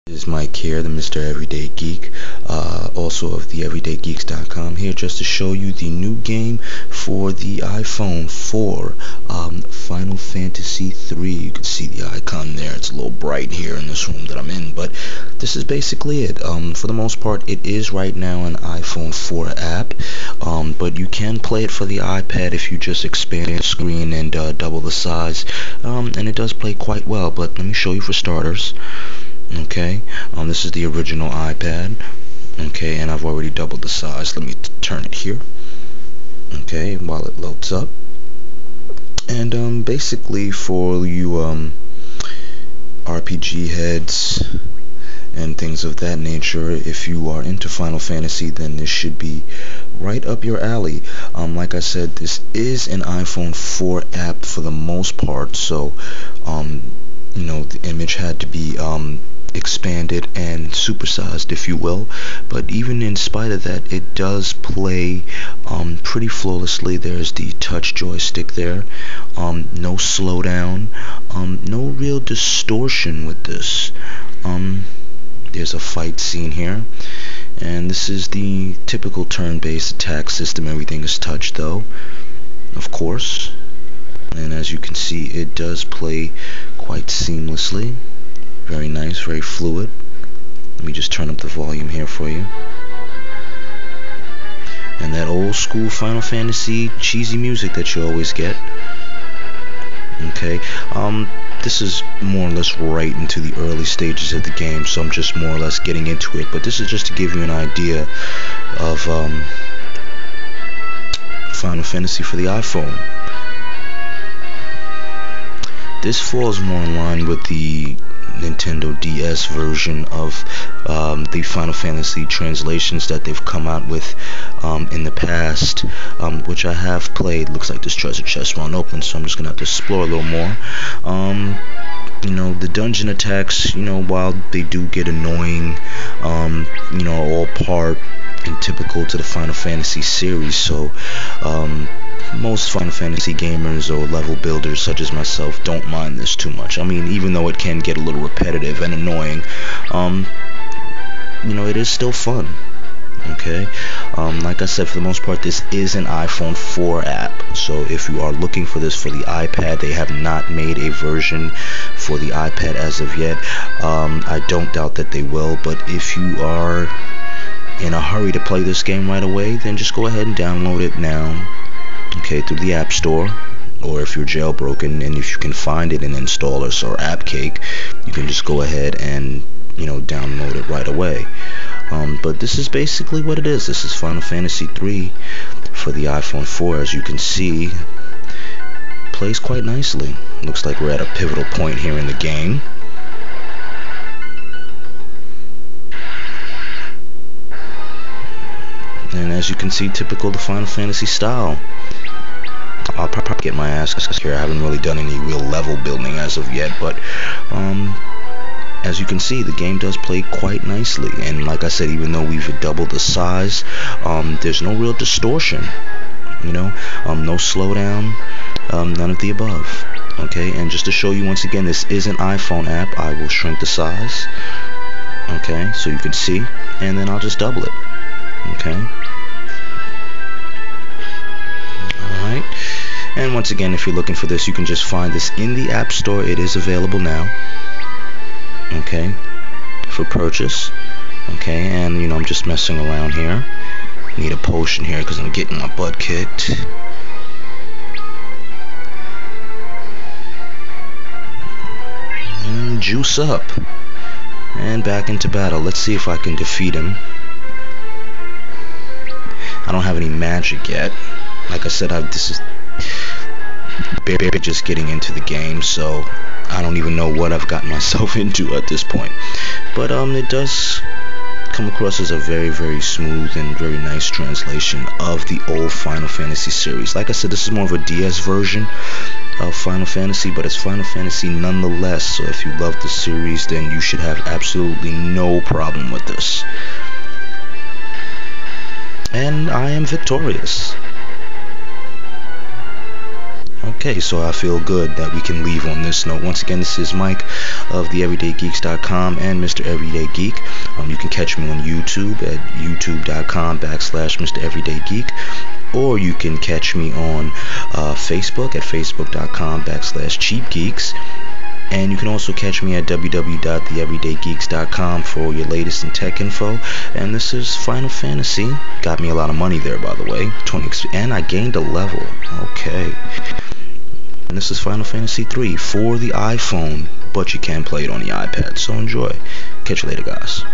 This is Mike here, the Mr. Everyday Geek, also of the everydaygeeks.com, here just to show you the new game for the iPhone 4, Final Fantasy 3. You can see the icon there. It's a little bright here in this room that I'm in, but this is basically it. For the most part, it is right now an iPhone 4 app, but you can play it for the iPad if you just expand the screen and double the size, and it does play quite well. But let me show you for starters. Okay, this is the original iPad. Okay, and I've already doubled the size. Let me turn it here. Okay, while it loads up. And basically for you RPG heads and things of that nature, if you are into Final Fantasy, then this should be right up your alley. Like I said, this is an iPhone 4 app for the most part, so the image had to be expanded and supersized, if you will, but even in spite of that, it does play pretty flawlessly. There's the touch joystick there, no slowdown, no real distortion with this. There's a fight scene here, and this is the typical turn-based attack system. Everything is touch though, of course, and as you can see, it does play quite seamlessly. Very nice, very fluid. Let me just turn up the volume here for you. And that old school Final Fantasy cheesy music that you always get. Okay, this is more or less right into the early stages of the game, so I'm just more or less getting into it. But this is just to give you an idea of Final Fantasy for the iPhone. This falls more in line with the Nintendo DS version of the Final Fantasy translations that they've come out with in the past, which I have played. Looks like this treasure chest won't open, so I'm just gonna have to explore a little more. The dungeon attacks, while they do get annoying, all part and typical to the Final Fantasy series, so most Final Fantasy gamers or level builders such as myself don't mind this too much. I mean, even though it can get a little repetitive and annoying, it is still fun. Okay, like I said, for the most part, this is an iPhone 4 app, so if you are looking for this for the iPad, they have not made a version for the iPad as of yet. I don't doubt that they will, but if you are in a hurry to play this game right away, then just go ahead and download it now, okay, through the App Store, or if you're jailbroken and if you can find it in installers or AppCake, you can just go ahead and download it right away. But this is basically what it is. This is Final Fantasy 3 for the iPhone 4. As you can see, plays quite nicely. Looks like we're at a pivotal point here in the game. And as you can see, typical the Final Fantasy style. I'll probably get my ass here. I haven't really done any real level building as of yet, but as you can see, the game does play quite nicely. And like I said, even though we've doubled the size, there's no real distortion, no slowdown, none of the above. Okay, and just to show you once again, this is an iPhone app. I will shrink the size, okay, so you can see, and then I'll just double it. Okay. Alright. And once again, if you're looking for this, you can just find this in the App Store. It is available now. Okay. For purchase. Okay, and I'm just messing around here. Need a potion here because I'm getting my butt kicked. And juice up. And back into battle. Let's see if I can defeat him. I don't have any magic yet. Like I said, this is barely just getting into the game, so I don't even know what I've gotten myself into at this point. But it does come across as a very, very smooth and very nice translation of the old Final Fantasy series. Like I said, this is more of a DS version of Final Fantasy, but it's Final Fantasy nonetheless. So if you love the series, then you should have absolutely no problem with this. And I am victorious. Okay, so I feel good that we can leave on this note. Once again, this is Mike of the everydaygeeks.com and Mr. Everyday Geek. You can catch me on YouTube at youtube.com/Mr. Everyday Geek, or you can catch me on Facebook at facebook.com/Cheap Geeks. And you can also catch me at www.theeverydaygeeks.com for your latest in tech info. And this is Final Fantasy. Got me a lot of money there, by the way. And I gained a level. Okay. And this is Final Fantasy 3 for the iPhone, but you can play it on the iPad. So enjoy. Catch you later, guys.